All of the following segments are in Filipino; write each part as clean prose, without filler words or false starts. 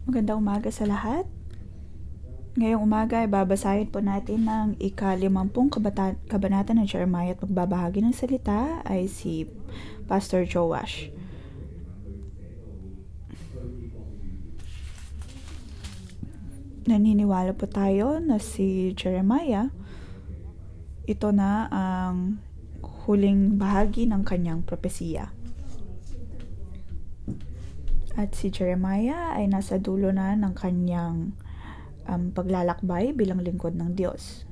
Magandang umaga sa lahat. Ngayong umaga ay babasahin po natin ng ika-50 kabanata ng Jeremiah at magbabahagi ng salita ay si Pastor Joash. Naniniwala po tayo na si Jeremiah, ito na ang huling bahagi ng kanyang propesiya. At si Jeremiah ay nasa dulo na ng kanyang paglalakbay bilang lingkod ng Diyos.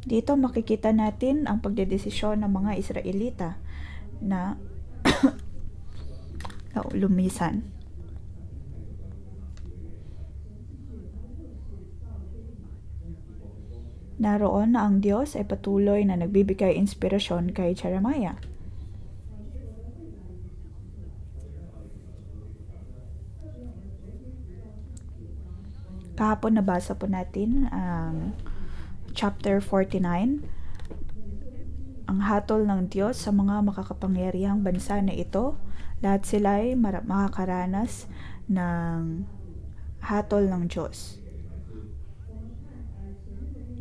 Dito makikita natin ang pagdedesisyon ng mga Israelita na lumisan. Naroon na ang Diyos ay patuloy na nagbibigay inspirasyon kay Jeremiah. Kahapon nabasa po natin ang chapter 49, ang hatol ng Diyos sa mga makakapangyarihang bansa na ito. Lahat sila ay makakaranas ng hatol ng Diyos.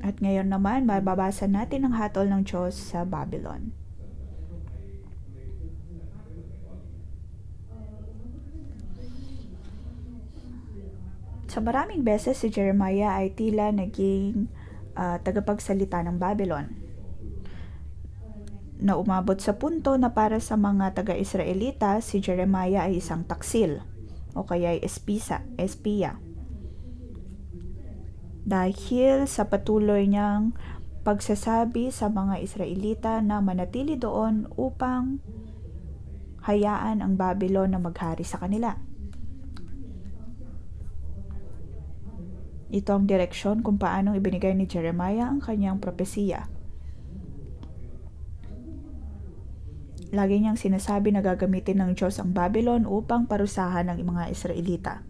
At ngayon naman, mababasa natin ang hatol ng Diyos sa Babylon. Sa maraming beses, si Jeremiah ay tila naging tagapagsalita ng Babylon, na umabot sa punto na para sa mga taga-Israelita, si Jeremiah ay isang taksil o kaya ay espiya. Dahil sa patuloy niyang pagsasabi sa mga Israelita na manatili doon upang hayaan ang Babylon na maghari sa kanila. Ito ang direksyon kung paanong ibinigay ni Jeremiah ang kanyang propesiya. Lagi niyang sinasabi na gagamitin ng Diyos ang Babylon upang parusahan ang mga Israelita.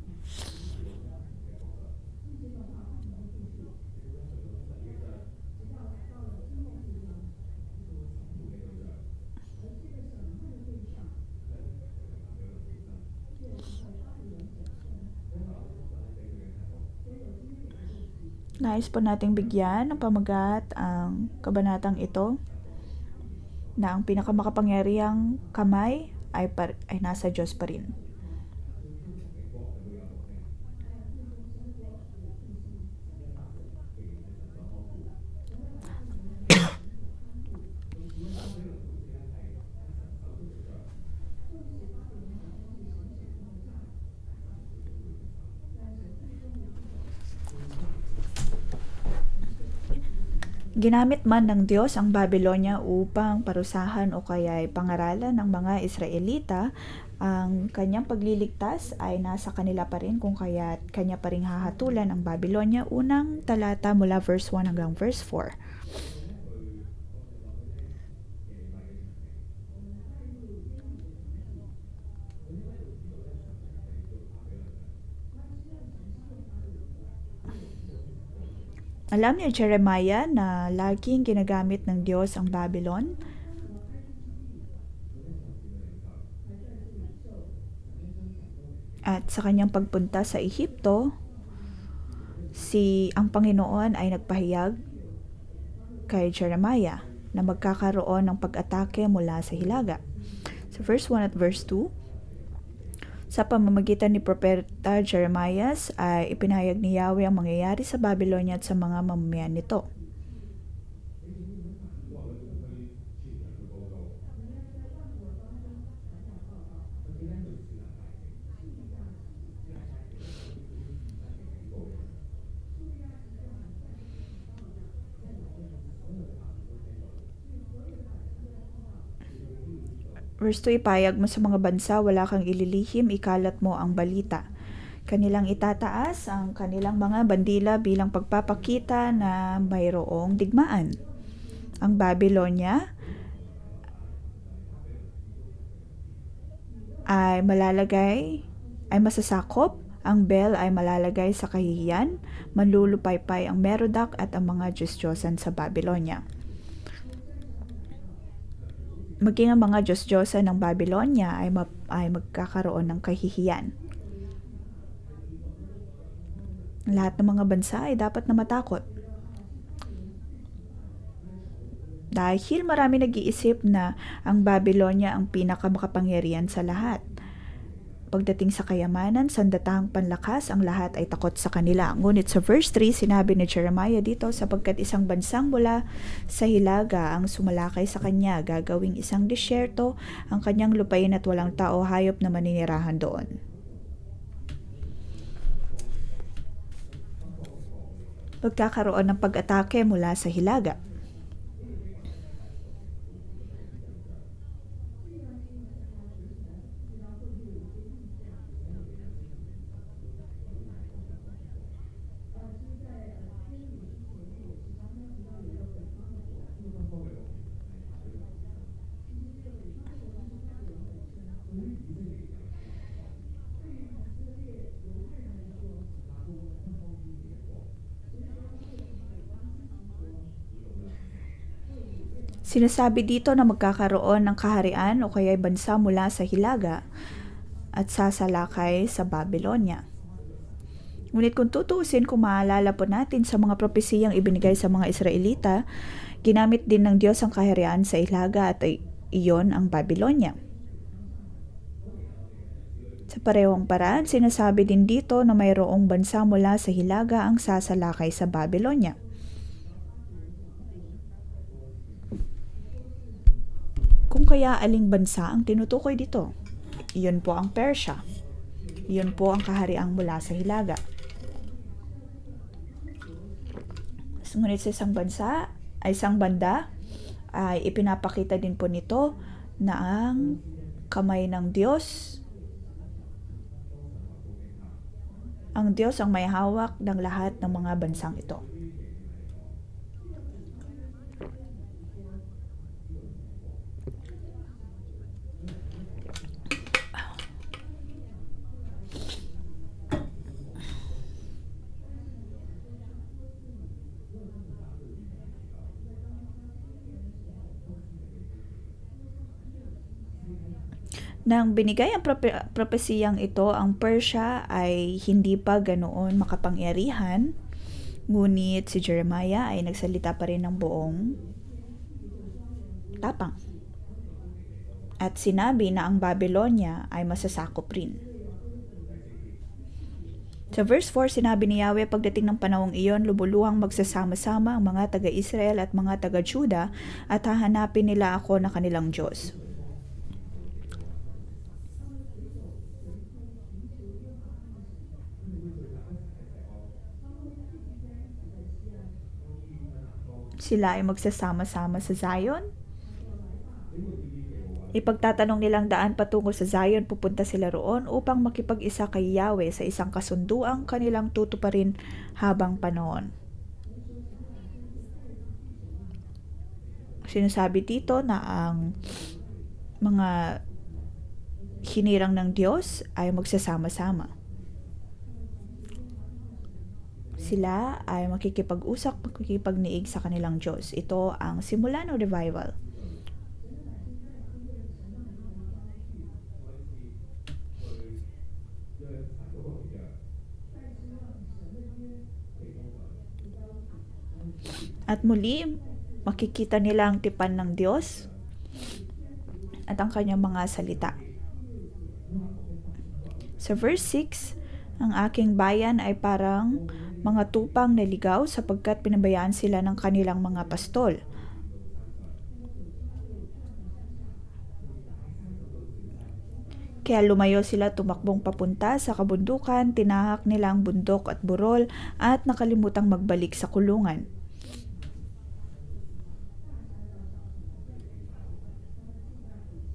Nais po nating bigyan ng pamagat ang kabanatang ito na ang pinakamakapangyarihang kamay ay nasa Diyos pa rin. Ginamit man ng Diyos ang Babylonia upang parusahan o kaya ay pangaralan ng mga Israelita, ang kanyang pagliligtas ay nasa kanila pa rin kung kaya kanya pa rin hahatulan ang Babylonia. Unang talata mula verse 1 hanggang verse 4. Alam niya Jeremiah na laging ginagamit ng Diyos ang Babylon. At sa kanyang pagpunta sa Ehipto, ang Panginoon ay nagpahayag kay Jeremiah na magkakaroon ng pag-atake mula sa hilaga. Sa verse 1 at verse 2, sa pamamagitan ni Propeta Jeremiah ay ipinahayag ni Yahweh ang mangyayari sa Babylonia at sa mga mamamayan nito. Verse 2, ipahayag mo sa mga bansa, wala kang ililihim, ikalat mo ang balita. Kanilang itataas ang kanilang mga bandila bilang pagpapakita na mayroong digmaan. Ang Babylonia ay masasakop, ang Bel ay malalagay sa kahihiyan, manlulupaypay ang Merodach at ang mga Diyos-Diyosan sa Babylonia. maging ang mga Diyos-Diyosa ng Babylonia ay magkakaroon ng kahihiyan. Lahat ng mga bansa ay dapat na matakot. Dahil marami nag-iisip na ang Babylonia ang pinakamakapangyarihan sa lahat. Pagdating sa kayamanan, sandatahang panlakas, ang lahat ay takot sa kanila. Ngunit sa verse 3, sinabi ni Jeremiah dito, sapagkat isang bansang mula sa hilaga ang sumalakay sa kanya, gagawing isang disyerto ang kanyang lupain at walang tao hayop na maninirahan doon. Pagkakaroon ng pag-atake mula sa hilaga. Sinasabi dito na magkakaroon ng kaharian o kaya bansa mula sa hilaga at sasalakay sa Babylonia. Ngunit kung tutuusin, kung maalala po natin sa mga propesiyang ibinigay sa mga Israelita, ginamit din ng Diyos ang kaharian sa hilaga at iyon ang Babylonia. Sa parehong paraan, sinasabi din dito na mayroong bansa mula sa hilaga ang sasalakay sa Babylonia. Kung kaya aling bansa ang tinutukoy dito? Iyon po ang Persia. Iyon po ang kahariang mula sa hilaga. Ngunit sa isang banda, ay ipinapakita din po nito na ang kamay ng Diyos, ang Diyos ang may hawak ng lahat ng mga bansang ito. Nang binigay ang propesiyang ito, ang Persia ay hindi pa ganoon makapangyarihan, ngunit si Jeremiah ay nagsalita pa rin ng buong tapang. At sinabi na ang Babylonia ay masasakop rin. Sa verse 4, sinabi ni Yahweh, pagdating ng panahong iyon, lubuluhang magsasama-sama ang mga taga-Israel at mga taga-Juda at hahanapin nila ako na kanilang Diyos. Sila ay magsasama-sama sa Zion. Ipagtatanong nilang daan patungo sa Zion, pupunta sila roon upang makipag-isa kay Yahweh sa isang kasunduang kanilang tutuparin habang panahon. Sinasabi dito na ang mga hinirang ng Diyos ay magsasama-sama. Sila ay makikipag-usap, makikipagniig sa kanilang Diyos. Ito ang simula ng revival. At muli, makikita nila ang tipan ng Diyos at ang kanyang mga salita. Sa verse 6, ang aking bayan ay parang mga tupang naligaw sapagkat pinabayaan sila ng kanilang mga pastol. Kaya lumayo sila, tumakbong papunta sa kabundukan, tinahak nila ang bundok at burol at nakalimutang magbalik sa kulungan.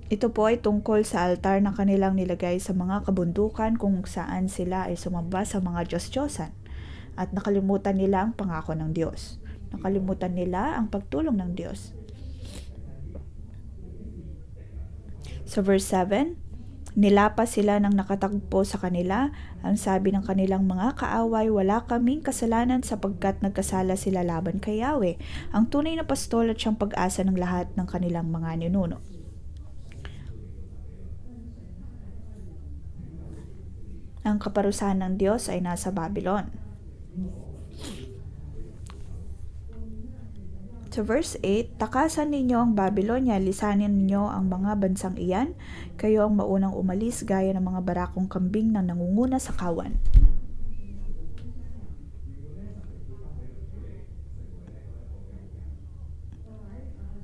Ito po ay tungkol sa altar na kanilang nilagay sa mga kabundukan kung saan sila ay sumamba sa mga Diyos-Diyosan at nakalimutan nila ang pangako ng Diyos. Nakalimutan nila ang pagtulong ng Diyos. Sa verse 7, nilapas sila ng nakatagpo sa kanila. Ang sabi ng kanilang mga kaaway, wala kaming kasalanan sapagkat nagkasala sila laban kay Yahweh, ang tunay na pastol at siyang pag-asa ng lahat ng kanilang mga ninuno. Ang kaparusahan ng Diyos ay nasa Babylon. Sa verse 8, takasan ninyo ang Babylonia, lisanin ninyo ang mga bansang iyan, kayo ang maunang umalis gaya ng mga barakong kambing na nangunguna sa kawan.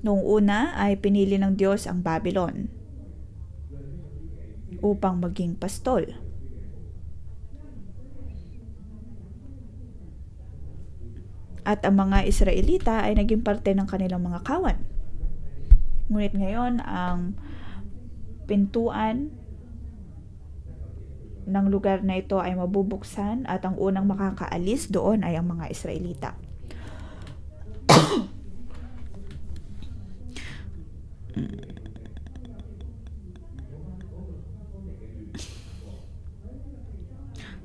Noong una ay pinili ng Diyos ang Babylon upang maging pastol. At ang mga Israelita ay naging parte ng kanilang mga kawan. Ngunit ngayon, ang pintuan ng lugar na ito ay mabubuksan at ang unang makakaalis doon ay ang mga Israelita.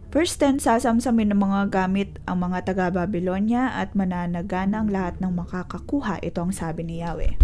Verse 10, sasamsamin ng mga gamit ang mga taga-Babylonia at mananagana ang lahat ng makakakuha. Ito ang sabi ni Yahweh.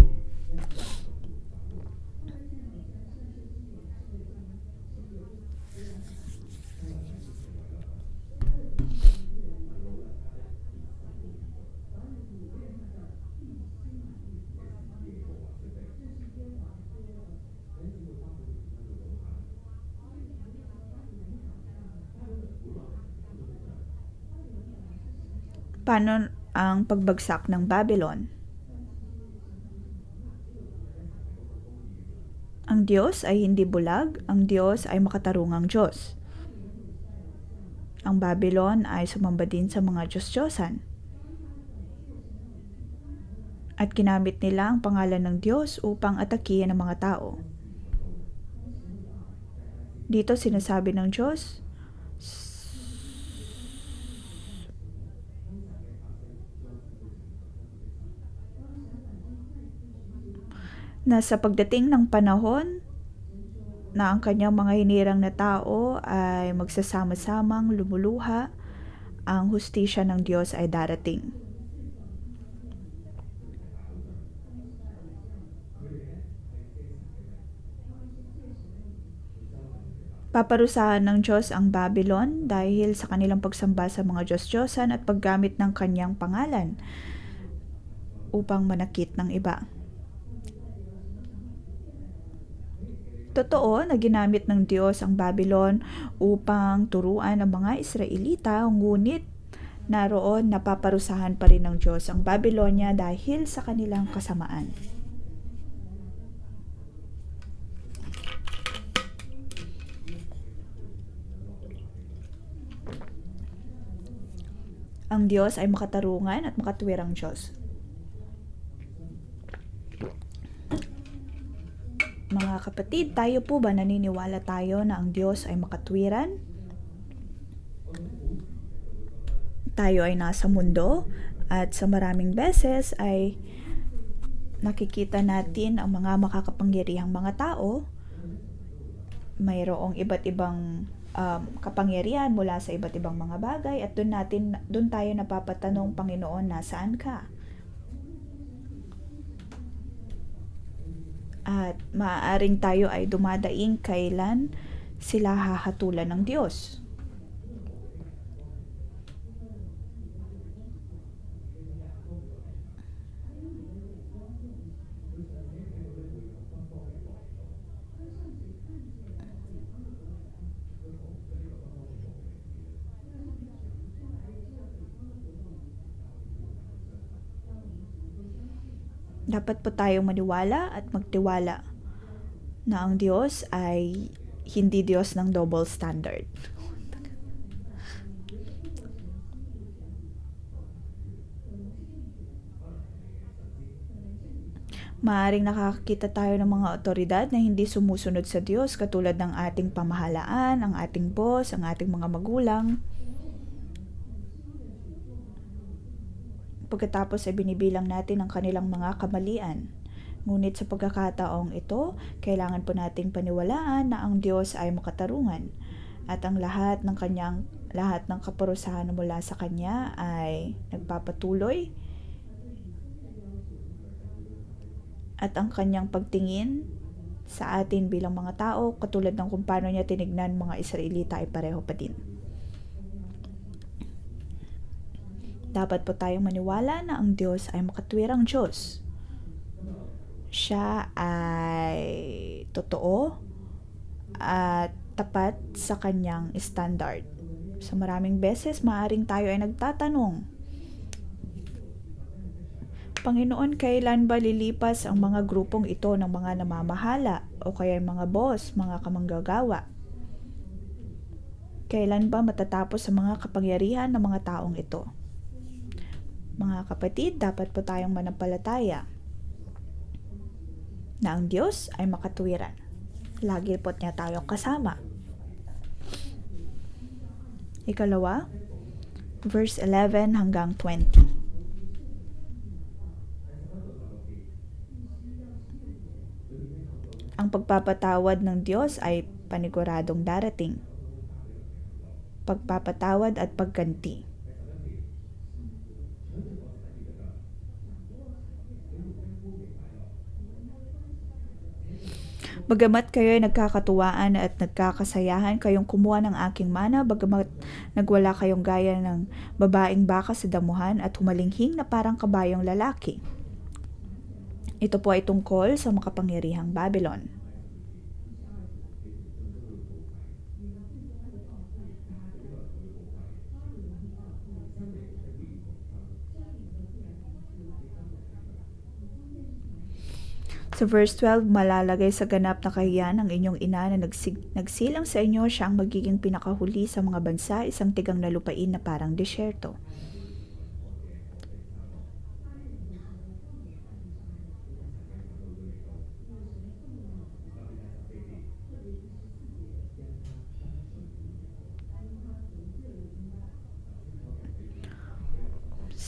Paano ang pagbagsak ng Babylon? Ang Diyos ay hindi bulag, ang Diyos ay makatarungang Diyos. Ang Babylon ay sumamba din sa mga Diyos-Diyosan. At ginamit nila ang pangalan ng Diyos upang atakihin ang mga tao. Dito sinasabi ng Diyos, na sa pagdating ng panahon na ang kanyang mga hinirang na tao ay magsasama-samang lumuluha, ang hustisya ng Diyos ay darating. Paparusahan ng Diyos ang Babylon dahil sa kanilang pagsamba sa mga Diyos-Diyosan at paggamit ng kanyang pangalan upang manakit ng iba. Totoo na ginamit ng Diyos ang Babylon upang turuan ang mga Israelita, ngunit naroon napaparusahan pa rin ng Diyos ang Babylonia dahil sa kanilang kasamaan. Ang Diyos ay makatarungan at makatuwirang Diyos. Mga kapatid, tayo po ba naniniwala tayo na ang Diyos ay makatwiran? Tayo ay nasa mundo at sa maraming beses ay nakikita natin ang mga makakapangyarihang mga tao. Mayroong iba't ibang kapangyarihan mula sa iba't ibang mga bagay at doon tayo napapatanong, Panginoon, nasaan ka? At maaaring tayo ay dumadaing kailan sila hahatulan ng Diyos. Dapat po tayong maniwala at magtiwala na ang Diyos ay hindi Diyos ng double standard. Maaaring nakakita tayo ng mga otoridad na hindi sumusunod sa Diyos, katulad ng ating pamahalaan, ang ating boss, ang ating mga magulang. Pagkatapos ay binibilang natin ang kanilang mga kamalian. Ngunit sa pagkakataong ito, kailangan po nating paniwalaan na ang Diyos ay makatarungan at ang lahat ng kaparusahan mula sa Kanya ay nagpapatuloy at ang Kanyang pagtingin sa atin bilang mga tao, katulad ng kung paano niya tinignan mga Israelita ay pareho pa din. Dapat po tayong maniwala na ang Diyos ay makatwirang Diyos. Siya ay totoo at tapat sa kanyang standard. Sa maraming beses, maaring tayo ay nagtatanong, Panginoon, kailan ba lilipas ang mga grupong ito ng mga namamahala o kaya mga boss, mga kamanggagawa? Kailan ba matatapos ang mga kapangyarihan ng mga taong ito? Mga kapatid, dapat po tayong manampalataya na ang Diyos ay makatwiran. Lagi po niya tayong kasama. Ikalawa, verse 11 hanggang 20. Ang pagpapatawad ng Diyos ay paniguradong darating. Pagpapatawad at pagganti. Bagamat kayo ay nagkakatuwaan at nagkakasayahan kayong kumuha ng aking mana, bagamat nagwala kayong gaya ng babaeng baka sa damuhan at humalinghing na parang kabayong lalaki. Ito po ay tungkol sa makapangyarihang Babylon. Sa verse 12, malalagay sa ganap na kahiyan ang inyong ina na nagsilang sa inyo, siya ang magiging pinakahuli sa mga bansa, isang tigang na lupain na parang disyerto.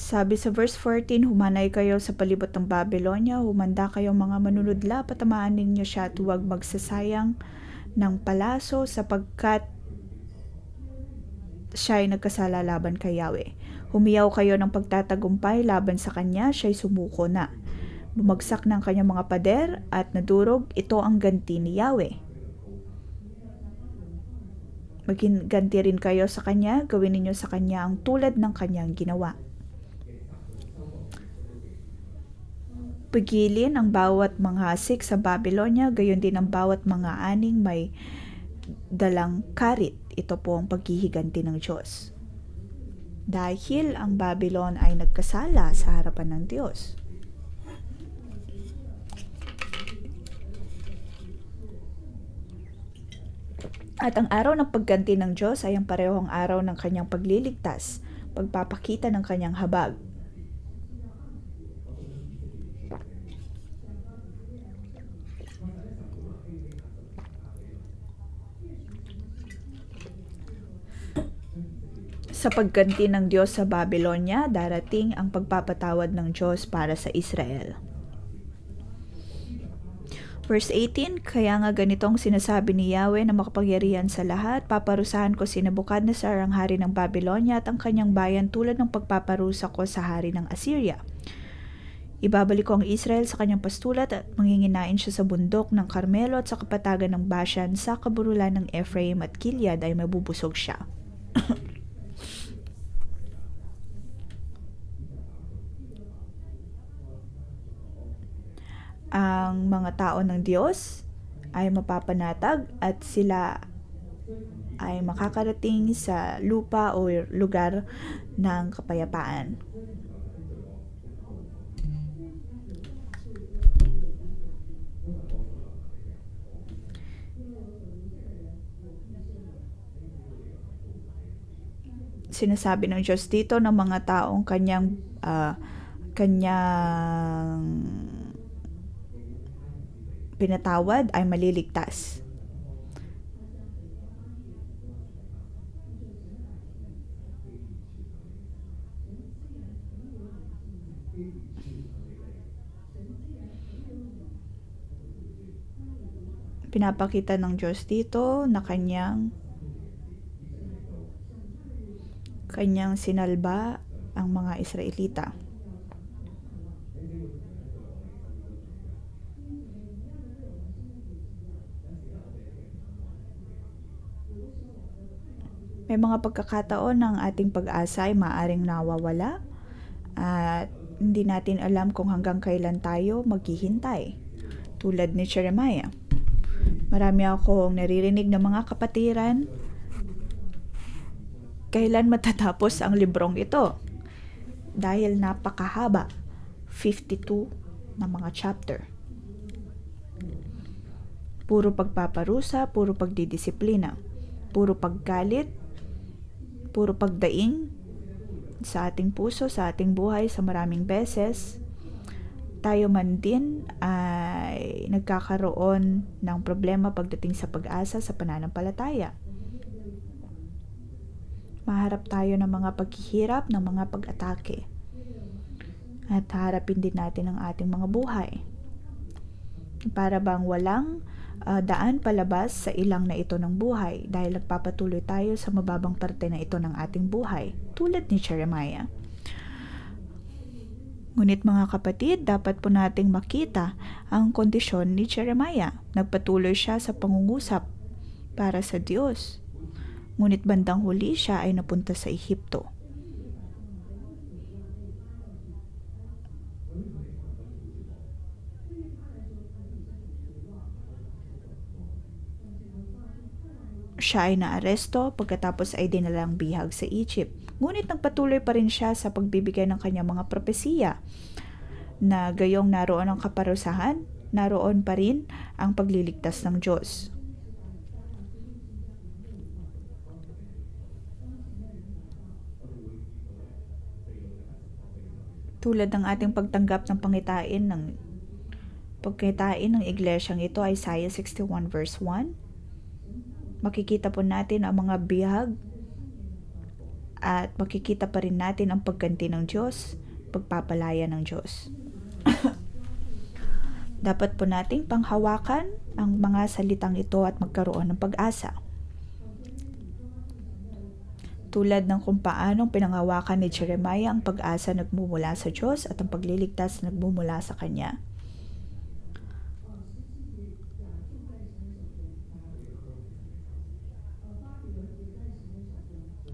Sabi sa verse 14, humanay kayo sa palibot ng Babylonia, humanda kayong mga manunudla, patamaan ninyo siya at huwag magsasayang ng palaso sapagkat siya ay nagkasala laban kay Yahweh. Humiyaw kayo ng pagtatagumpay laban sa kanya, siya ay sumuko na. Bumagsak ng kanyang mga pader at nadurog, ito ang ganti ni Yahweh. Magganti rin kayo sa kanya, gawin ninyo sa kanya ang tulad ng kanyang ginawa. Pigilin ang bawat manghasik sa Babylonia, gayon din ang bawat mga aning may dalang karit. Ito po ang paghihiganti ng Diyos. Dahil ang Babylon ay nagkasala sa harapan ng Diyos. At ang araw ng pagganti ng Diyos ay ang parehong araw ng kanyang pagliligtas, pagpapakita ng kanyang habag. Sa pagganti ng Diyos sa Babylonia, darating ang pagpapatawad ng Diyos para sa Israel. Verse 18, kaya nga ganitong sinasabi ni Yahweh na makapangyarihan sa lahat, paparusahan ko si Nebuchadnezzar ang hari ng Babylonia at ang kanyang bayan tulad ng pagpaparusa ko sa hari ng Assyria. Ibabalik ko ang Israel sa kanyang pastulat at manginginain siya sa bundok ng Carmelo at sa kapatagan ng Bashan, sa kaburulan ng Ephraim at Gilead ay mabubusog siya. Ang mga tao ng Diyos ay mapapanatag at sila ay makakarating sa lupa o lugar ng kapayapaan. Sinasabi ng Diyos dito ng mga taong kanyang pinatawad ay maliligtas. Pinapakita ng Diyos dito na kanyang sinalba ang mga Israelita. May mga pagkakataon ng ating pag-asa ay maaaring nawawala at hindi natin alam kung hanggang kailan tayo maghihintay. Tulad ni Jeremiah. Marami akong naririnig ng mga kapatiran, kailan matatapos ang librong ito? Dahil napakahaba, 52 na mga chapter. Puro pagpaparusa, puro pagdidisiplina, puro paggalit, puro pagdaing sa ating puso, sa ating buhay sa maraming beses. Tayo man din ay nagkakaroon ng problema pagdating sa pag-asa sa pananampalataya. Maharap tayo ng mga paghihirap, ng mga pag-atake. At harapin din natin ang ating mga buhay. Para bang walang daan palabas sa ilang na ito ng buhay dahil nagpapatuloy tayo sa mababang parte na ito ng ating buhay, tulad ni Jeremiah. Ngunit mga kapatid, dapat po nating makita ang kondisyon ni Jeremiah. Nagpatuloy siya sa pangungusap para sa Diyos. Ngunit bandang huli siya ay napunta sa Ehipto. Siya ay naaresto pagkatapos ay dinalang bihag sa Egypt. Ngunit nagpatuloy pa rin siya sa pagbibigay ng kanyang mga propesiya na gayong naroon ang kaparusahan, naroon pa rin ang pagliligtas ng Diyos. Tulad ng ating pagtanggap ng pagkitain ng iglesyang ito, Isaiah 61 verse 1, makikita po natin ang mga bihag at makikita pa rin natin ang pagganti ng Diyos, pagpapalaya ng Diyos. Dapat po nating panghawakan ang mga salitang ito at magkaroon ng pag-asa. Tulad ng kung paanong pinanghawakan ni Jeremiah ang pag-asa nagmumula sa Diyos at ang pagliligtas nagmumula sa Kanya.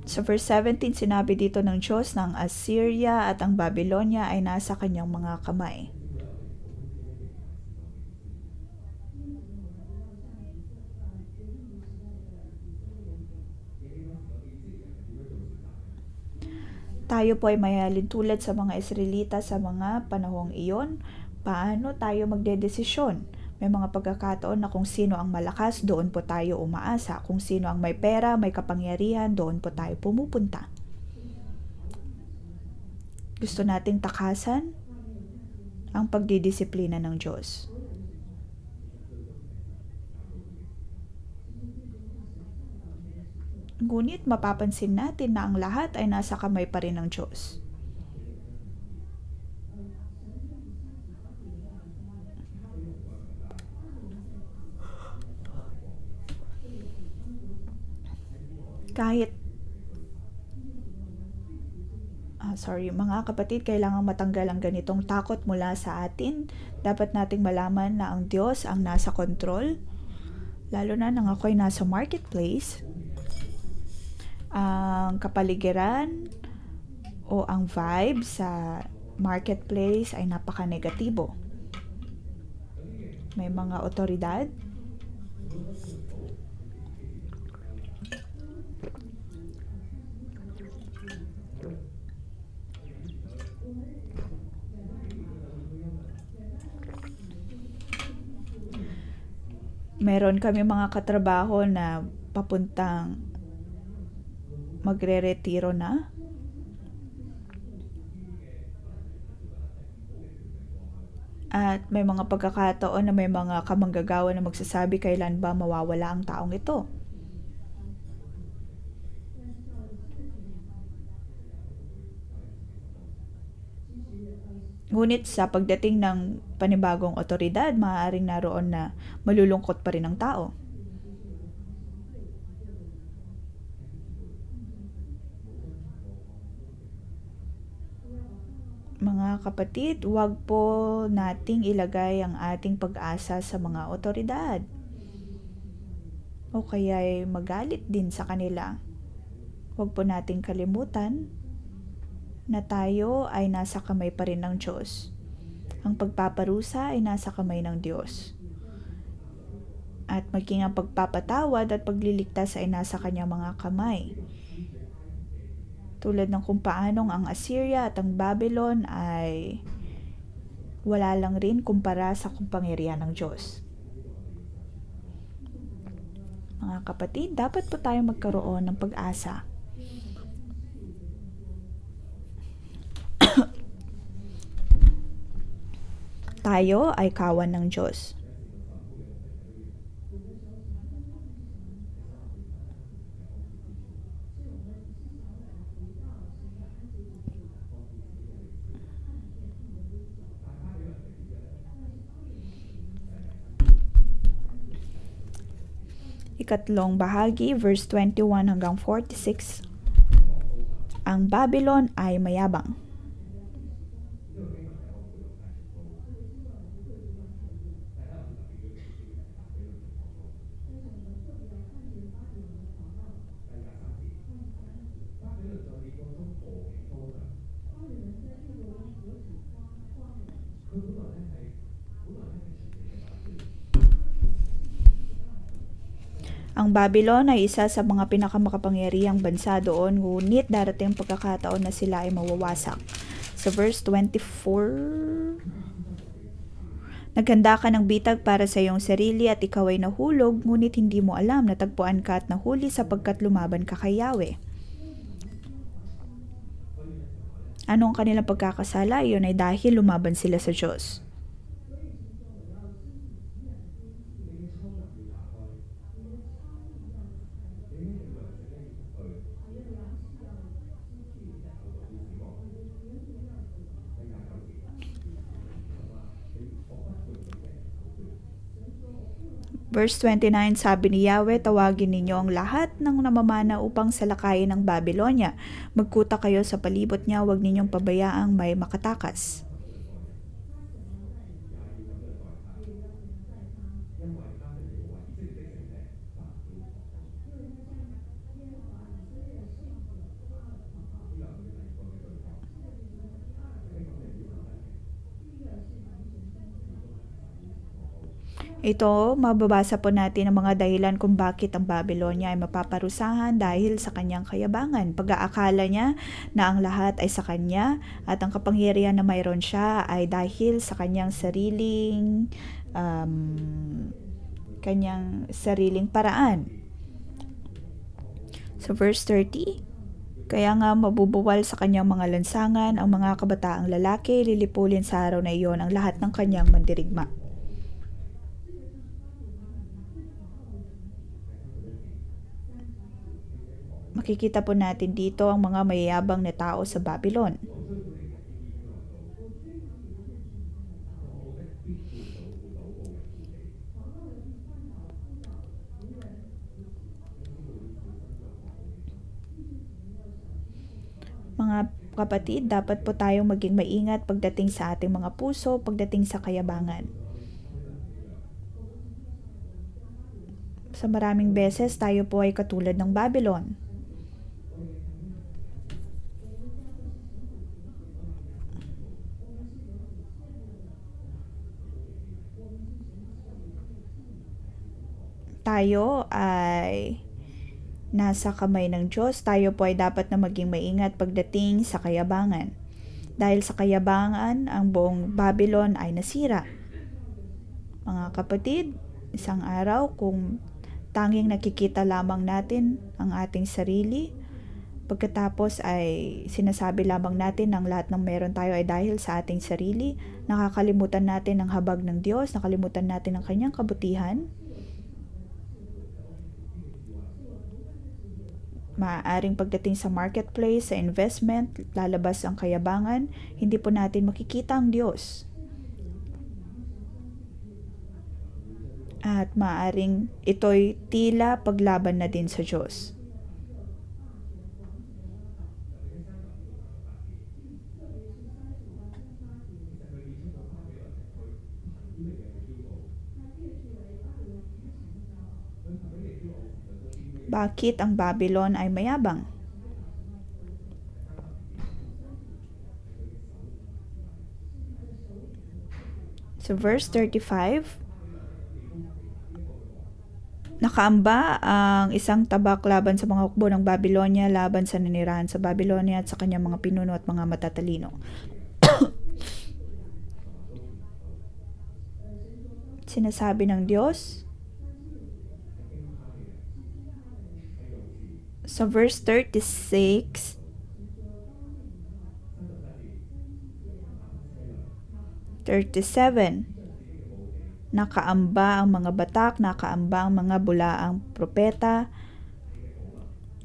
Sa verse 17, sinabi dito ng Diyos na ang Assyria at ang Babylonia ay nasa kanyang mga kamay. Tayo po ay mayalin tulad sa mga Israelita sa mga panahong iyon. Paano tayo magdedesisyon? May mga pagkakataon na kung sino ang malakas, doon po tayo umaasa. Kung sino ang may pera, may kapangyarihan, doon po tayo pumupunta. Gusto nating takasan ang pagdidisiplina ng Diyos. Ngunit mapapansin natin na ang lahat ay nasa kamay pa rin ng Diyos. Kahit mga kapatid, kailangang matanggal ang ganitong takot mula sa atin. Dapat nating malaman na ang Diyos ang nasa control. Lalo na nang ako'y nasa marketplace, ang kapaligiran o ang vibe sa marketplace ay napaka-negatibo. May mga otoridad, meron kami mga katrabaho na papuntang magre-retiro na. At may mga pagkakataon na may mga kamanggagawa na magsasabi kailan ba mawawala ang taong ito. Ngunit sa pagdating ng panibagong otoridad, maaaring naroon na malulungkot pa rin ang tao. Mga kapatid, huwag po nating ilagay ang ating pag-asa sa mga otoridad. O kaya'y magalit din sa kanila. Huwag po nating kalimutan na tayo ay nasa kamay pa rin ng Diyos. Ang pagpaparusa ay nasa kamay ng Diyos. At maging ang pagpapatawad at pagliligtas ay nasa kanyang mga kamay. Tulad ng kung paanong ang Assyria at ang Babylon ay wala lang rin kumpara sa kapangyarihan ng Diyos. Mga kapatid, dapat po tayo magkaroon ng pag-asa. Tayo ay kawan ng Diyos. Ikatlong bahagi, verse 21 hanggang 46. Ang Babylon ay mayabang. Ang Babylon ay isa sa mga pinakamakapangyarihang bansa doon, ngunit darating ang pagkakataon na sila ay mawawasak. Sa verse 24, naghanda ka ng bitag para sa iyong sarili at ikaw ay nahulog, ngunit hindi mo alam na tagpuan ka at nahuli sapagkat lumaban ka kay Yahweh. Anong kanilang pagkakasala? Iyon ay dahil lumaban sila sa Diyos. Verse 29, sabi ni Yahweh, tawagin ninyo ang lahat ng namamana upang salakayin ang Babylonia. Magkuta kayo sa palibot niya, huwag ninyong pabayaang may makatakas. Ito, mababasa po natin ang mga dahilan kung bakit ang Babylonia ay mapaparusahan dahil sa kanyang kayabangan. Pag-aakala niya na ang lahat ay sa kanya at ang kapangyarihan na mayroon siya ay dahil sa kanyang sariling paraan. Sa verse 30, kaya nga mabubuwal sa kanyang mga lansangan ang mga kabataang lalaki, lilipulin sa araw na iyon ang lahat ng kanyang mandirigma. Makikita po natin dito ang mga mayayabang na tao sa Babylon. Mga kapatid, dapat po tayong maging maingat pagdating sa ating mga puso, pagdating sa kayabangan. Sa maraming beses, tayo po ay katulad ng Babylon. Tayo ay nasa kamay ng Diyos. Tayo po ay dapat na maging maingat pagdating sa kayabangan. Dahil sa kayabangan, ang buong Babylon ay nasira. Mga kapatid, isang araw kung tanging nakikita lamang natin ang ating sarili, pagkatapos ay sinasabi lamang natin ng lahat ng meron tayo ay dahil sa ating sarili, nakakalimutan natin ang habag ng Diyos, nakalimutan natin ang kanyang kabutihan, maaaring pagdating sa marketplace, sa investment, lalabas ang kayabangan, hindi po natin makikita ang Diyos. At maaaring ito'y tila paglaban na din sa Diyos. Bakit ang Babylon ay mayabang? Sa verse 35, nakaamba ang isang tabak laban sa mga hukbo ng Babylonia, laban sa nanirahan sa Babylonia at sa kanyang mga pinuno at mga matatalino. Sinasabi ng Diyos sa verse 36, nakaamba ang mga batak, nakaamba ang mga bulaang propeta,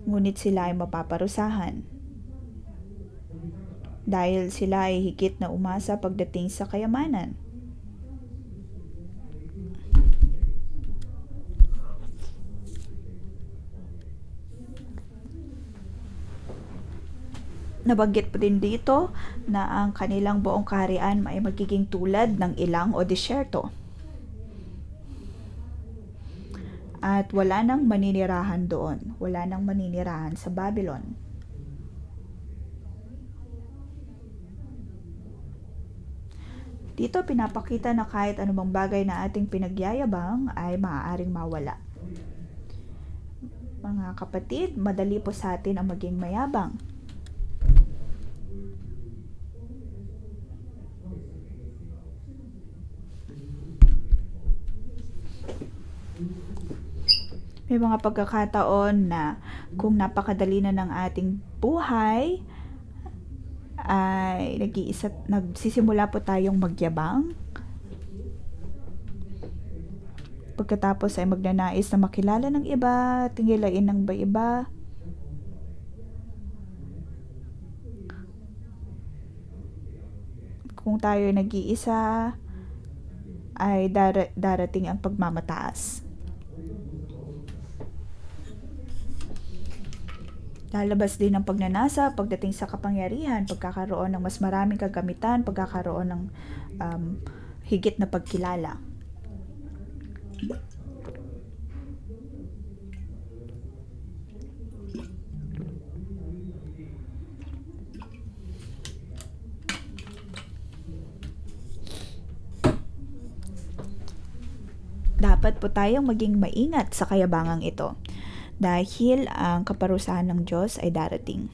ngunit sila ay mapaparusahan. Dahil sila ay higit na umasa pagdating sa kayamanan. Nabanggit po din dito na ang kanilang buong kaharian ay magiging tulad ng ilang o disyerto. At wala nang maninirahan doon. Wala nang maninirahan sa Babylon. Dito pinapakita na kahit anumang bagay na ating pinagyayabang ay maaaring mawala. Mga kapatid, madali po sa atin ang maging mayabang. May mga pagkakataon na kung napakadali na ng ating buhay, ay nagsisimula po tayong magyabang. Pagkatapos ay magnanais na makilala ng iba, tingilain ng iba. Kung tayo nag-iisa, ay darating ang pagmamataas. Lalabas din ang pagnanasa pagdating sa kapangyarihan, pagkakaroon ng mas maraming kagamitan, pagkakaroon ng higit na pagkilala. Dapat po tayong maging maingat sa kayabangang ito. Dahil ang kaparusahan ng Diyos ay darating.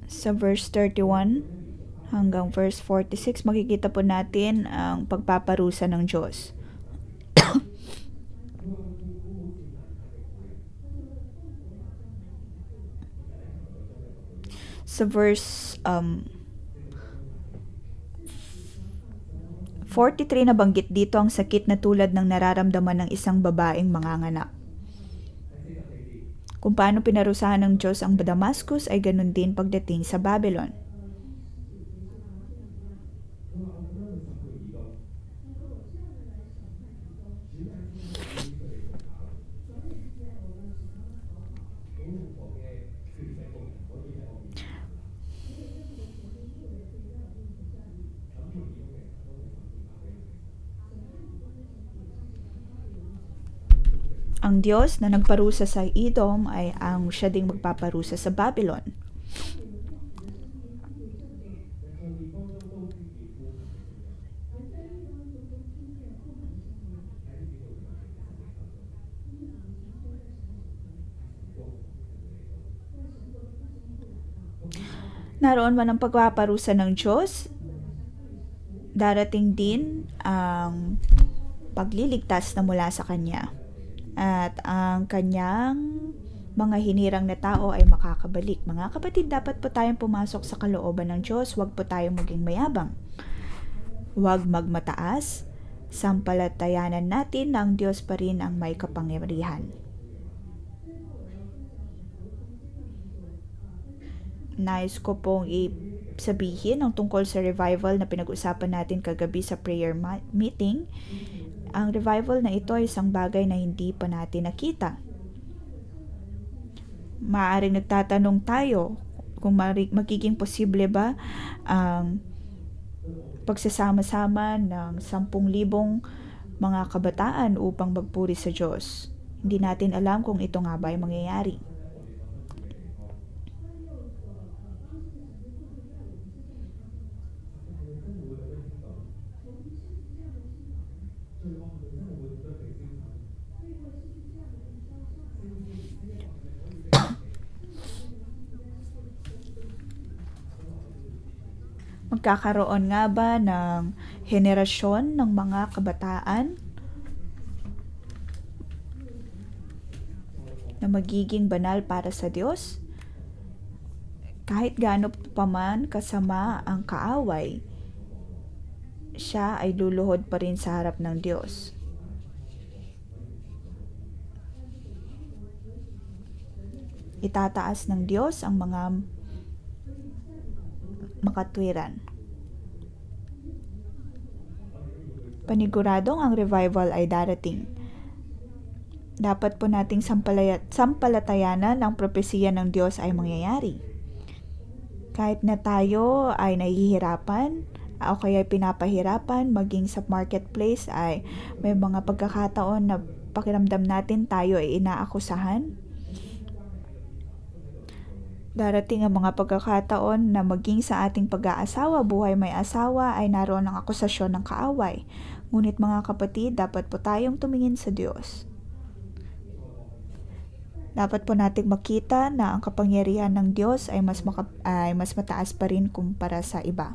Sa verse 31 hanggang verse 46, makikita po natin ang pagpaparusa ng Diyos. Sa verse 43, nabanggit dito ang sakit na tulad ng nararamdaman ng isang babaeng manganganak. Kung paano pinarusahan ng Diyos ang Damascus ay ganun din pagdating sa Babylon. Ang Diyos na nagparusa sa Edom ay ang siya ding magpaparusa sa Babylon. Naroon man ang pagpaparusa ng Diyos, darating din ang pagliligtas na mula sa Kanya. At ang kanyang mga hinirang na tao ay makakabalik. Mga kapatid, dapat po tayong pumasok sa kalooban ng Diyos. Huwag po tayong maging mayabang. Huwag magmataas. Sampalatayanan natin na ang Diyos pa rin ang may kapangyarihan. Nais ko pong sabihin ang tungkol sa revival na pinag-usapan natin kagabi sa prayer meeting. Ang revival na ito ay isang bagay na hindi pa natin nakita. Maaaring nagtatanong tayo kung magiging posible ba ang pagsasama-sama ng 10,000 mga kabataan upang magpuri sa Diyos. Hindi natin alam kung ito nga ba ay mangyayari. Magkakaroon nga ba ng henerasyon ng mga kabataan na magiging banal para sa Diyos? Kahit gaano pa man kasama ang kaaway, siya ay luluhod pa rin sa harap ng Diyos. Itataas ng Diyos ang mga makatwiran. Paniguradong ang revival ay darating. Dapat po nating sampalatayanan ang propesiya ng Diyos ay mangyayari. Kahit na tayo ay nahihirapan o kaya pinapahirapan, maging sa marketplace ay may mga pagkakataon na pakiramdam natin tayo ay inaakusahan. Darating ang mga pagkakataon na maging sa ating pag-aasawa, buhay may asawa, ay naroon ang akusasyon ng kaaway. Ngunit mga kapatid, dapat po tayong tumingin sa Diyos. Dapat po nating makita na ang kapangyarihan ng Diyos ay mas mataas pa rin kumpara sa iba.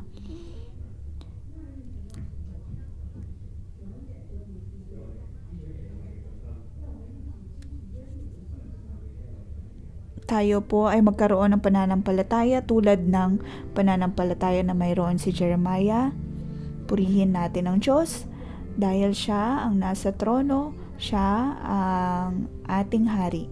Tayo po ay magkaroon ng pananampalataya tulad ng pananampalataya na mayroon si Jeremiah. Purihin natin ang Diyos dahil siya ang nasa trono, siya ang ating hari.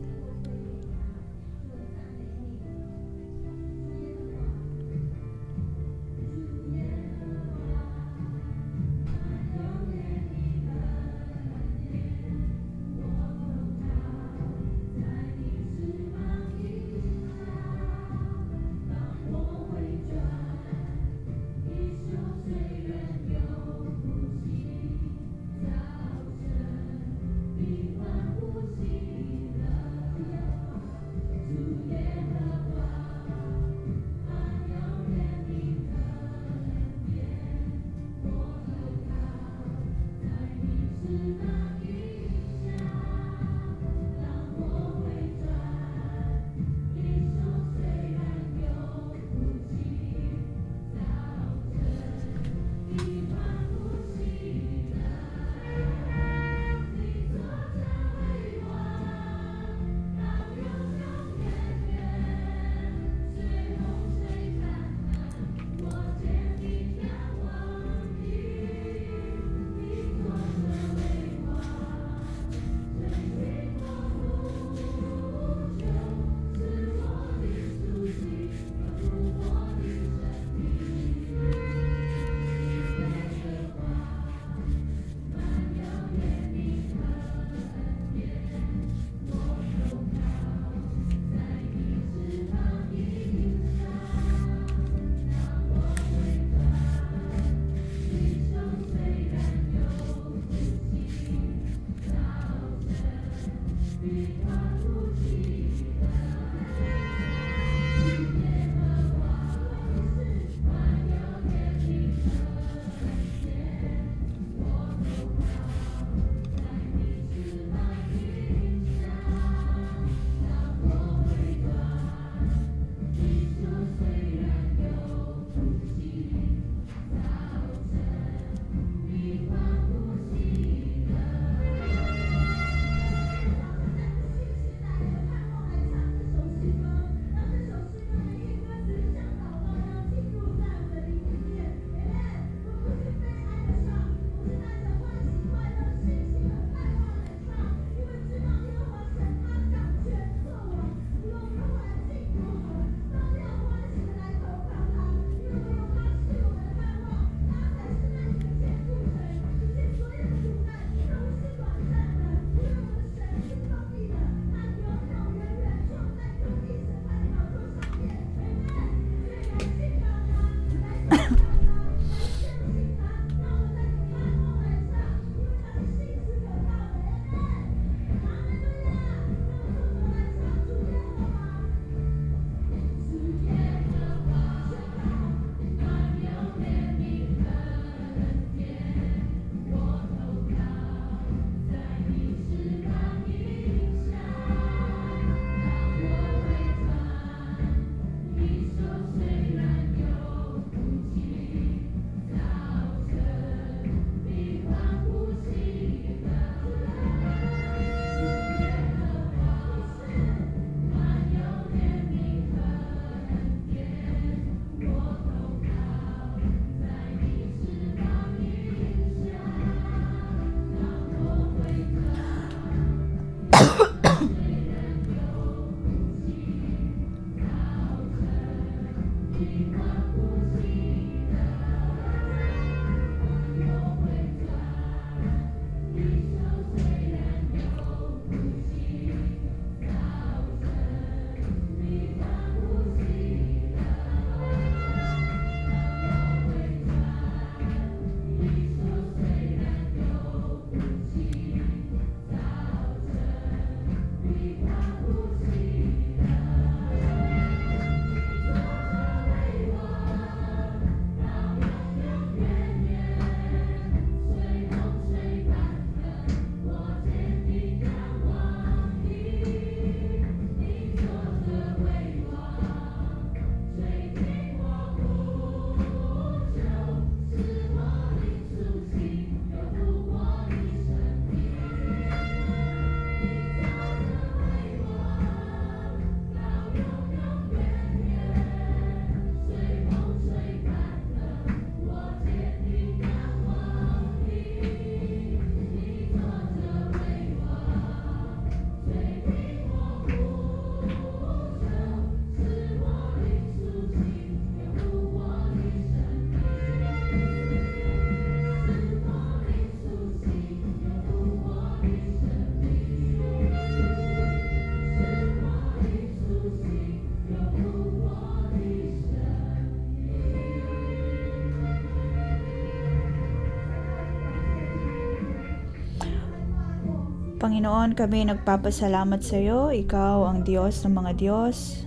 Panginoon, kami nagpapasalamat sa iyo. Ikaw ang Diyos ng mga Diyos.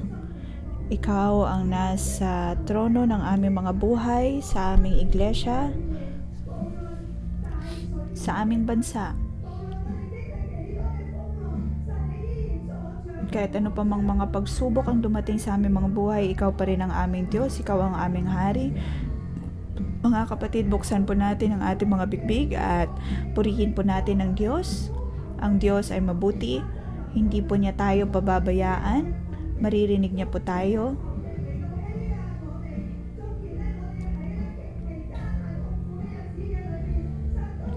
Ikaw ang nasa trono ng aming mga buhay, sa aming iglesia, sa aming bansa. Kahit ano pa mang mga pagsubok ang dumating sa aming mga buhay, ikaw pa rin ang aming Diyos, ikaw ang aming hari. Mga kapatid, buksan po natin ang ating mga bigbig at purihin po natin ang Diyos. Ang Diyos ay mabuti, hindi po niya tayo pababayaan, maririnig niya po tayo.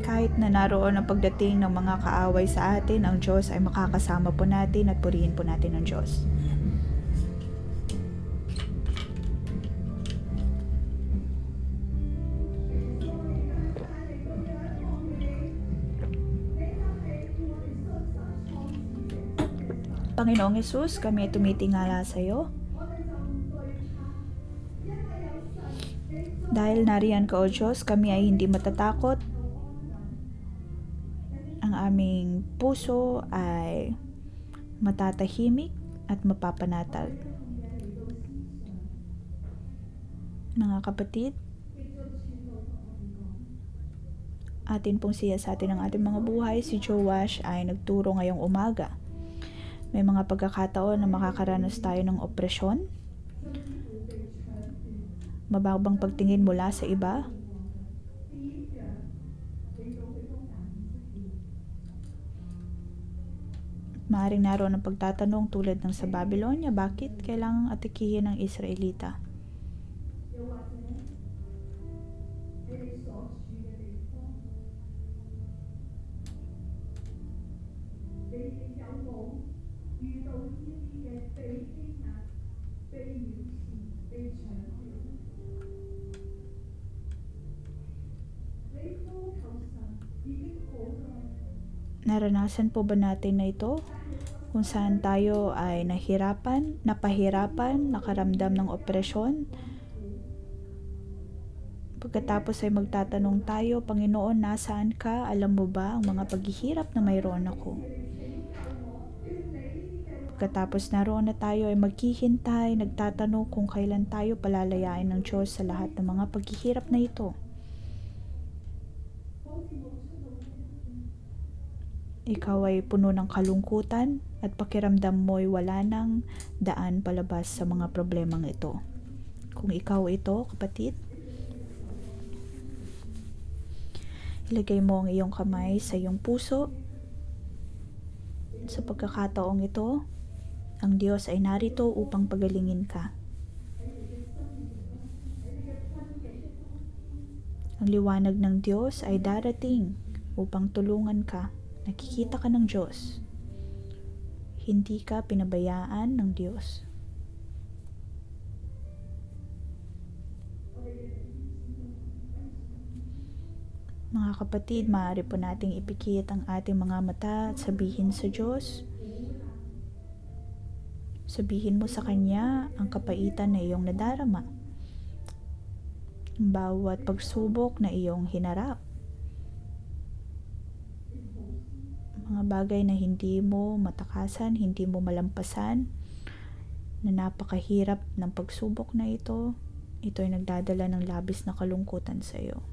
Kahit na naroon ang pagdating ng mga kaaway sa atin, ang Diyos ay makakasama po natin at purihin po natin ang Diyos. Panginoong Hesus, kami ay tumitingala sa iyo. Dahil nariyan ka, O Diyos, kami ay hindi matatakot. Ang aming puso ay matatahimik at mapapanatag. Mga kapatid, atin pong siyasatin ang ating mga buhay. Si Joash ay nagturo ngayong umaga. May mga pagkakataon na makakaranas tayo ng opresyon, mababang pagtingin mula sa iba, maaaring naroon ang pagtatanong tulad ng sa Babylonia, bakit kailangang atikihin ng Israelita? Naranasan po ba natin na ito? Kung saan tayo ay napahirapan, nakaramdam ng opresyon. Pagkatapos ay magtatanong tayo, Panginoon, nasaan ka? Alam mo ba ang mga paghihirap na mayroon ako? Pagkatapos naroon na tayo ay maghihintay, nagtatanong kung kailan tayo palalayain ng Diyos sa lahat ng mga paghihirap na ito. Ikaw ay puno ng kalungkutan at pakiramdam mo'y wala nang daan palabas sa mga problemang ito. Kung ikaw ito, kapatid, ilagay mo ang iyong kamay sa iyong puso. Sa pagkakataong ito, ang Diyos ay narito upang pagalingin ka. Ang liwanag ng Diyos ay darating upang tulungan ka. Nakikita ka ng Diyos. Hindi ka pinabayaan ng Diyos. Mga kapatid, maaari po nating ipikit ang ating mga mata at sabihin sa Diyos. Sabihin mo sa Kanya ang kapaitan na iyong nadarama. Bawat pagsubok na iyong hinarap. Mga bagay na hindi mo matakasan, hindi mo malampasan, na napakahirap ng pagsubok na ito ay nagdadala ng labis na kalungkutan sa iyo.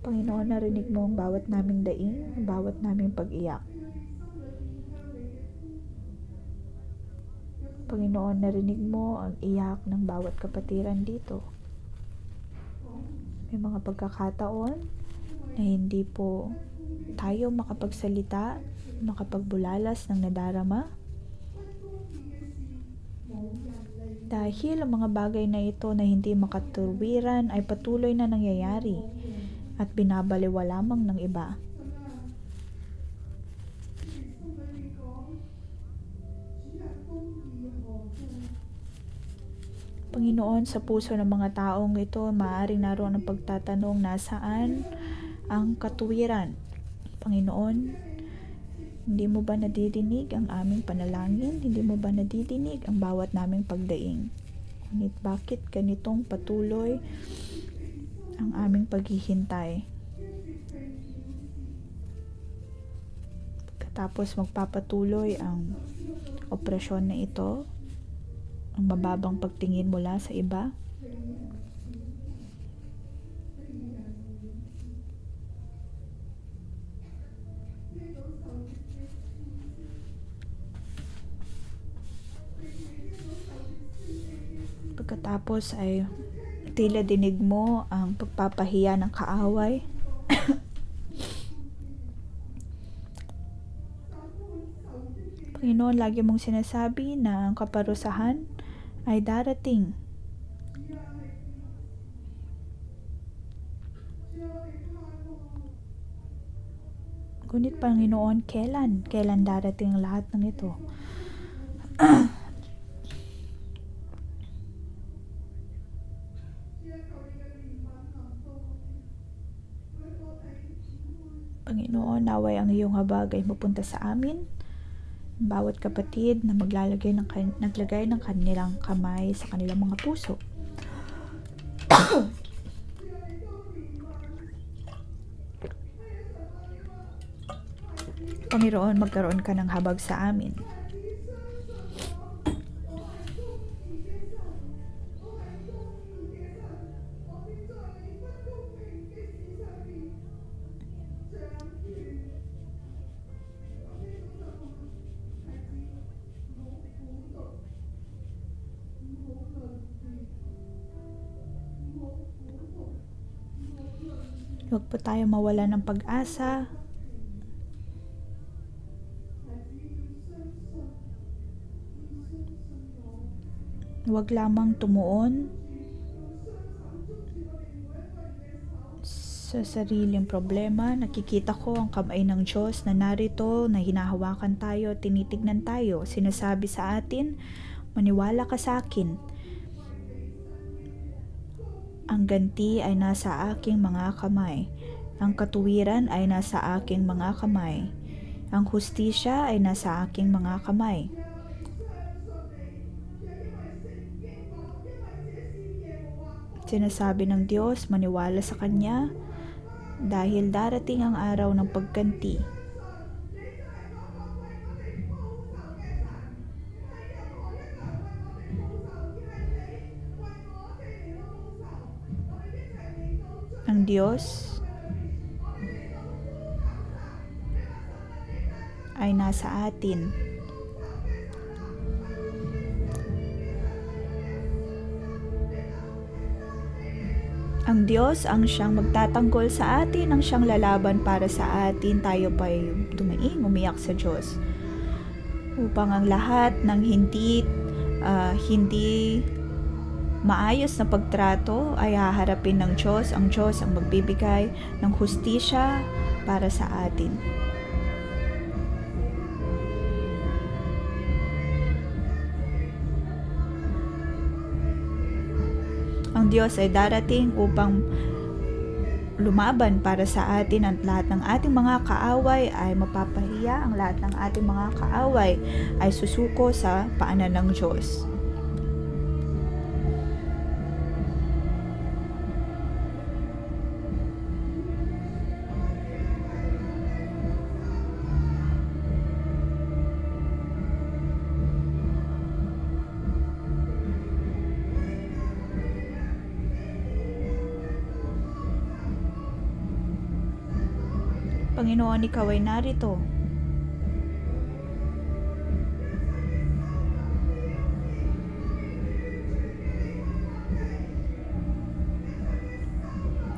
Panginoon, narinig mo ang bawat naming daing, ang bawat naming pag-iyak. Panginoon, narinig mo ang iyak ng bawat kapatiran dito. May mga pagkakataon na hindi po tayo makapagsalita, makapagbulalas ng nadarama. Dahil ang mga bagay na ito na hindi makatuwiran ay patuloy na nangyayari at binabaliwa lamang ng iba. Panginoon, sa puso ng mga taong ito, maaaring naroon ang pagtatanong, nasaan ang katuwiran? Panginoon, hindi mo ba nadidinig ang aming panalangin? Hindi mo ba nadidinig ang bawat naming pagdaing? Ngunit bakit ganitong patuloy ang aming paghihintay? Pagkatapos magpapatuloy ang operasyon na ito, ang mababang pagtingin mula sa iba, pagkatapos ay tila dinig mo ang pagpapahiya ng kaaway. Panginoon, lagi mong sinasabi na ang kaparusahan ay darating. Ngunit Panginoon, kailan? Kailan darating ang lahat ng ito? Panginoon, naway ang iyong habag ay mapunta sa amin. Bawat kapatid na naglagay ng kanilang kamay sa kanilang mga puso. Panginoon, magkaroon ka ng habag sa amin. Huwag po tayo mawala ng pag-asa. Huwag lamang tumuon sa sariling problema. Nakikita ko ang kamay ng Diyos na narito, na hinahawakan tayo, tinitignan tayo. Sinasabi sa atin, maniwala ka sa akin. Ang ganti ay nasa aking mga kamay. Ang katuwiran ay nasa aking mga kamay. Ang hustisya ay nasa aking mga kamay. Sinasabi ng Diyos, maniwala sa Kanya dahil darating ang araw ng pagganti. Ang Diyos ay nasa atin. Ang Diyos ang siyang magtatanggol sa atin, ang siyang lalaban para sa atin. Tayo pa ay umiyak sa Diyos upang ang lahat ng hindi maayos na pagtrato ay haharapin ng Diyos. Ang Diyos ang magbibigay ng hustisya para sa atin. Ang Diyos ay darating upang lumaban para sa atin. At lahat ng ating mga kaaway ay mapapahiya. Ang lahat ng ating mga kaaway ay susuko sa paanan ng Diyos. Panginoon, Ikaw ay narito.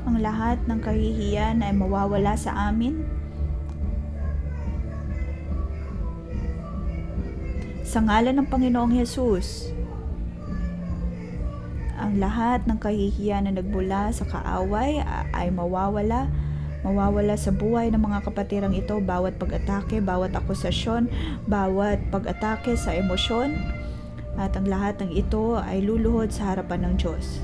Ang lahat ng kahihiyan ay mawawala sa amin. Sa ngalan ng Panginoong Hesus, Ang lahat ng kahihiyan na nagbula sa kaaway ay mawawala sa buhay ng mga kapatirang ito. Bawat pag-atake, bawat akusasyon, bawat pag-atake sa emosyon, at ang lahat ng ito ay luluhod sa harapan ng Diyos.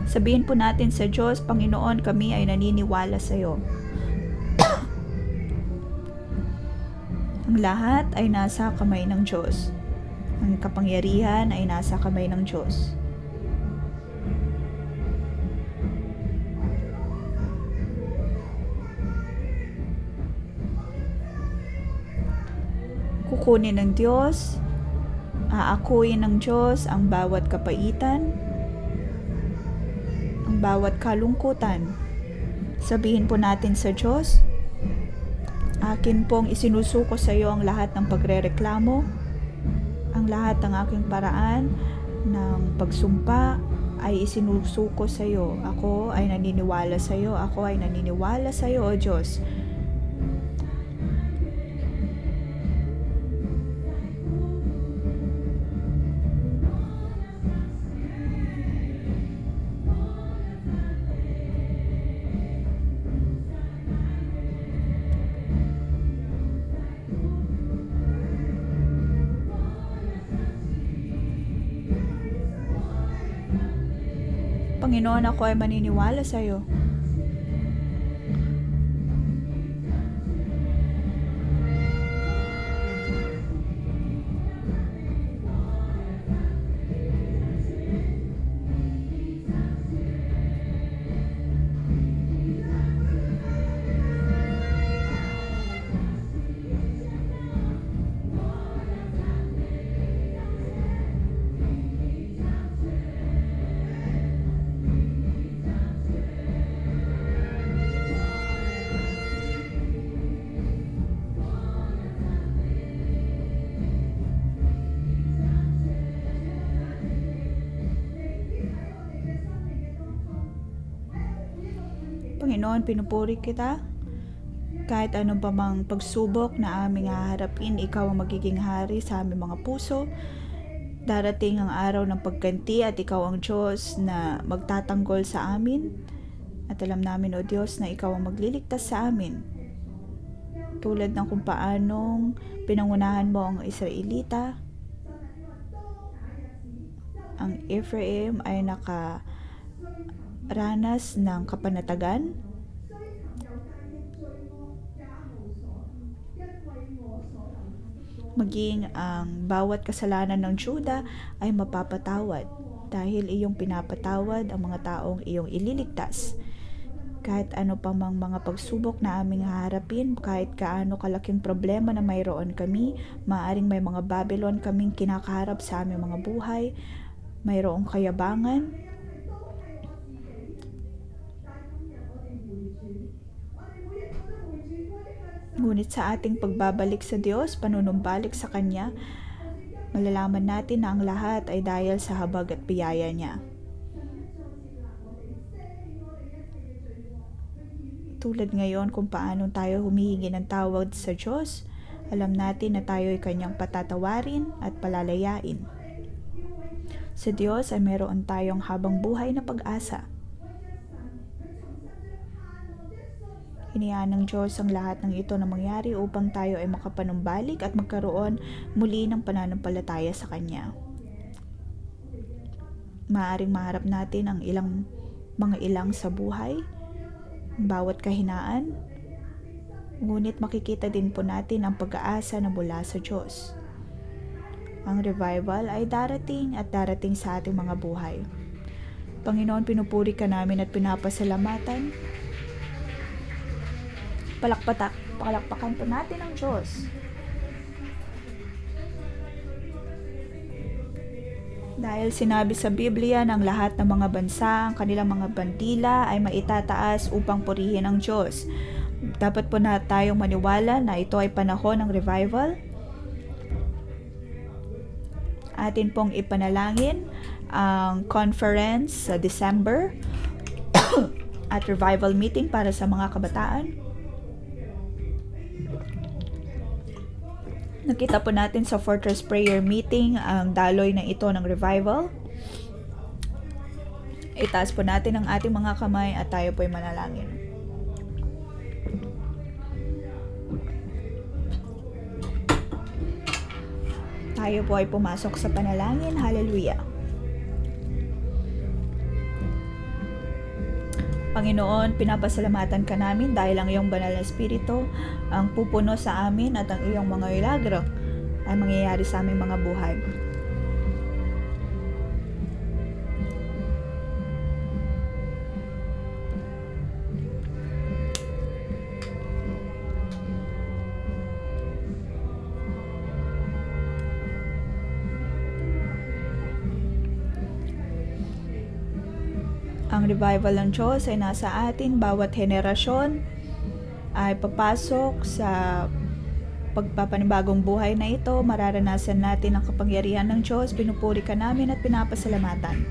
Sabihin po natin sa Diyos, Panginoon, kami ay naniniwala sa iyo. Ang lahat ay nasa kamay ng Diyos. Ang kapangyarihan ay nasa kamay ng Diyos. Kukunin ng Diyos, aakuin ng Diyos ang bawat kapaitan, ang bawat kalungkutan. Sabihin po natin sa Diyos, akin pong isinusuko sa iyo ang lahat ng pagrereklamo, ang lahat ng aking paraan ng pagsumpa ay isinusuko sa iyo. Ako ay naniniwala sa iyo, ako ay naniniwala sa iyo, O Diyos. Panginoon, ako ay maniniwala sa iyo. Panginoon, pinupuri kita. Kahit anong pa mang pagsubok na aming haharapin, ikaw ang magiging hari sa aming mga puso. Darating ang araw ng pagganti at ikaw ang Diyos na magtatanggol sa amin. At alam namin, O Diyos, na ikaw ang magliligtas sa amin. Tulad ng kung paanong pinangunahan mo ang Israelita, ang Ephraim ay ranas ng kapanatagan. Maging ang bawat kasalanan ng Juda ay mapapatawad dahil iyong pinapatawad ang mga taong iyong ililigtas. Kahit ano pa mang mga pagsubok na aming haharapin, kahit kaano kalaking problema na mayroon kami, maaring may mga Babylon kaming kinakaharap sa aming mga buhay, mayroong kayabangan, ngunit sa ating pagbabalik sa Diyos, panunumbalik sa Kanya, malalaman natin na ang lahat ay dahil sa habag at biyaya niya. Tulad ngayon kung paano tayo humihingi ng tawad sa Diyos, alam natin na tayo ay Kanyang patatawarin at palalayain. Sa Diyos ay meron tayong habang buhay na pag-asa. Hinayaan ng Diyos ang lahat ng ito na mangyari upang tayo ay makapanumbalik at magkaroon muli ng pananampalataya sa Kanya. Maaring maharap natin ang mga ilang sa buhay, bawat kahinaan, ngunit makikita din po natin ang pag-aasa na mula sa Diyos. Ang revival ay darating at darating sa ating mga buhay. Panginoon, pinupuri ka namin at pinapasalamatan. Palakpakan po natin ang Diyos. Dahil sinabi sa Biblia ng lahat ng mga bansa, ang kanilang mga bandila ay maitataas upang purihin ang Diyos. Dapat po na tayong maniwala na ito ay panahon ng revival. Atin pong ipanalangin ang conference sa December. at revival meeting para sa mga kabataan. Nakita po natin sa Fortress Prayer Meeting ang daloy na ito ng revival. Itaas po natin ang ating mga kamay at tayo po'y manalangin. Tayo po ay pumasok sa panalangin. Hallelujah. Panginoon, pinapasalamatan ka namin dahil ang iyong banal na espiritu ang pupuno sa amin at ang iyong mga milagro ay mangyayari sa aming mga buhay. Ang revival ng Diyos ay nasa atin. Bawat henerasyon ay papasok sa pagpapanibagong buhay na ito. Mararanasan natin ang kapangyarihan ng Diyos. Pinupuri ka namin at pinapasalamatan.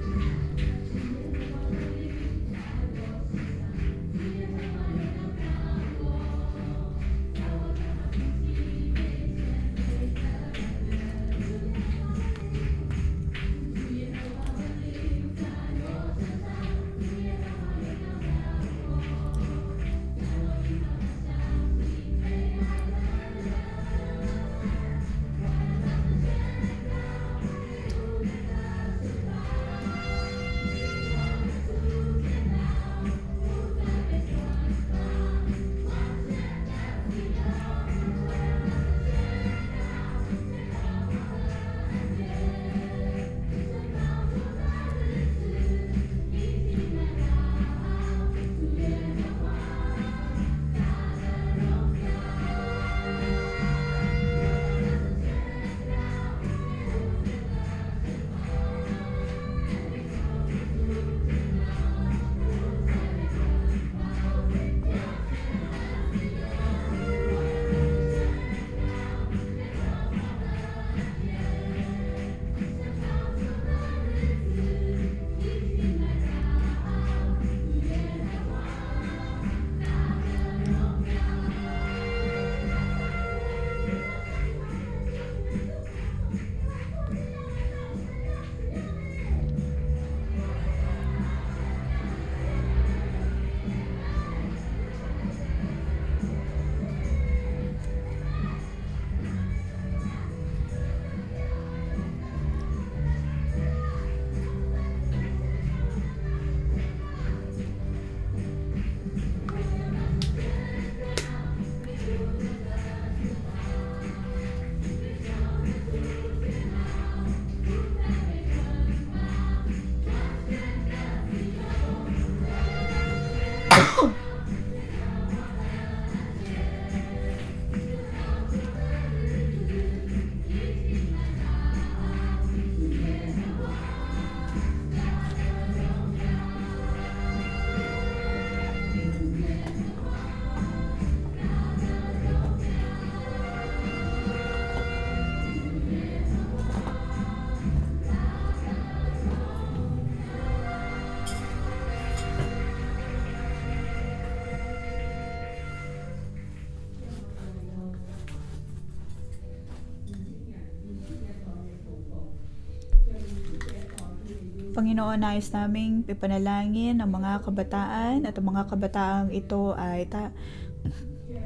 Panginoon, nais naming ipanalangin ang mga kabataan at ang mga kabataang ito ay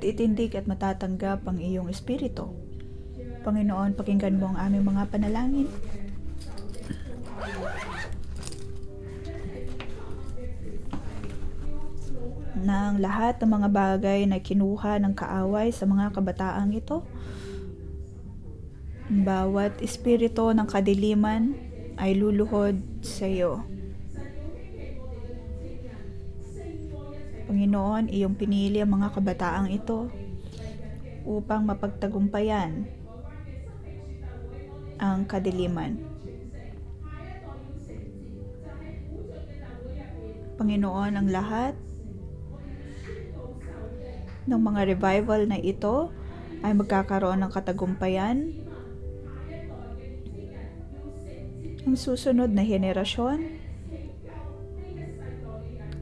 titindig at matatanggap ang iyong espiritu. Panginoon, pakinggan mo ang aming mga panalangin. Na ang lahat ng mga bagay na kinuha ng kaaway sa mga kabataang ito, bawat espiritu ng kadiliman ay luluhod sa iyo. Panginoon, iyong pinili ang mga kabataang ito upang mapagtagumpayan ang kadiliman. Panginoon, ang lahat ng mga revival na ito ay magkakaroon ng katagumpayan. Ang susunod na henerasyon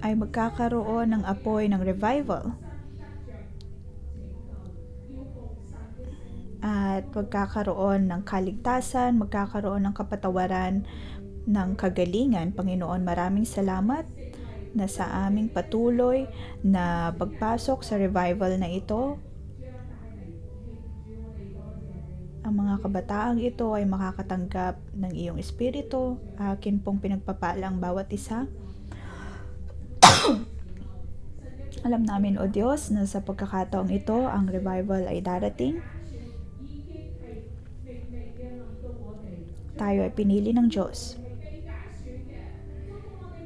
ay magkakaroon ng apoy ng revival at magkakaroon ng kaligtasan, magkakaroon ng kapatawaran ng kagalingan. Panginoon, maraming salamat na sa aming patuloy na pagpasok sa revival na ito, ang mga kabataang ito ay makakatanggap ng iyong espiritu. Akin pong pinagpapala ang bawat isa. Alam namin, O Diyos, na sa pagkakataong ito, ang revival ay darating. Tayo ay pinili ng Diyos.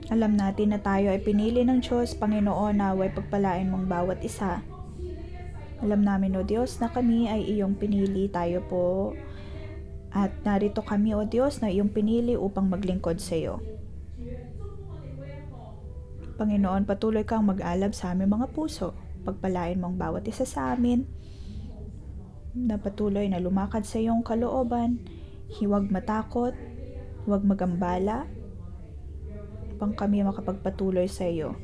Alam natin na tayo ay pinili ng Diyos, Panginoon, naway pagpalain mong bawat isa. Alam namin, O Diyos, na kami ay iyong pinili, tayo po. At narito kami, O Diyos, na iyong pinili upang maglingkod sa iyo. Panginoon, patuloy kang mag-alab sa aming mga puso. Pagpalain mong bawat isa sa amin na patuloy na lumakad sa iyong kalooban. Huwag matakot, huwag magambala, upang kami makapagpatuloy sa iyo.